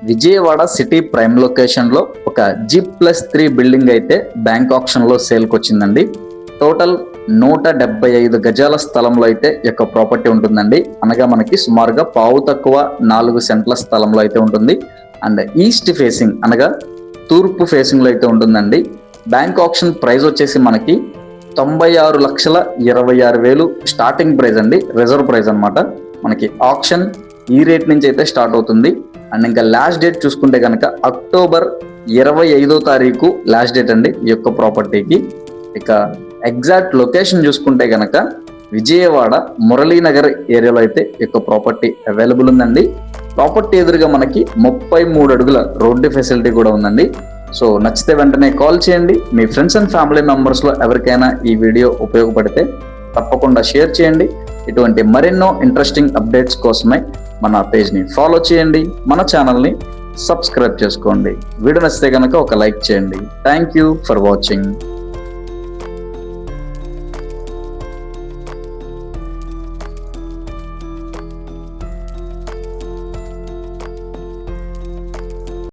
Vijayawada city prime location లో ఒక G+3 building అయితే బ్యాంక్ ఆప్షన్ లో సేల్ కి వచ్చిందండి. టోటల్ 175 గజాల స్థలంలో అయితే ఈ యొక్క ప్రాపర్టీ ఉంటుందండి. అనగా మనకి సుమారుగా పావు తక్కువ 4 సెంట్ల స్థలంలో అయితే ఉంటుంది. అండ్ ఈస్ట్ ఫేసింగ్ అనగా తూర్పు ఫేసింగ్ లో అయితే ఉంటుందండి. బ్యాంక్ ఆప్షన్ ప్రైస్ వచ్చేసి మనకి 96,26,000 స్టార్టింగ్ ప్రైస్ అండి, రిజర్వ్ ప్రైస్ అన్నమాట. మనకి ఆప్షన్ ఈ రేట్ నుంచి అయితే స్టార్ట్ అవుతుంది. అండ్ ఇంకా లాస్ట్ డేట్ చూసుకుంటే కనుక అక్టోబర్ 25వ తారీఖు లాస్ట్ డేట్ అండి ఈ యొక్క ప్రాపర్టీకి. ఇక ఎగ్జాక్ట్ లొకేషన్ చూసుకుంటే కనుక విజయవాడ మురళీనగర్ ఏరియాలో అయితే ఈ యొక్క ప్రాపర్టీ అవైలబుల్ ఉందండి. ప్రాపర్టీ ఎదురుగా మనకి 33 అడుగుల రోడ్డు ఫెసిలిటీ కూడా ఉందండి. సో నచ్చితే వెంటనే కాల్ చేయండి. మీ ఫ్రెండ్స్ అండ్ ఫ్యామిలీ మెంబర్స్ లో ఎవరికైనా ఈ వీడియో ఉపయోగపడితే తప్పకుండా షేర్ చేయండి. ఇటువంటి మరెన్నో ఇంట్రెస్టింగ్ అప్డేట్స్ కోసమై మన పేజ్ ని ఫాలో చేయండి, మన ఛానల్ ని సబ్స్క్రైబ్ చేసుకోండి. వీడియో నచ్చితే కనుక ఒక లైక్ చేయండి. Thank you for watching.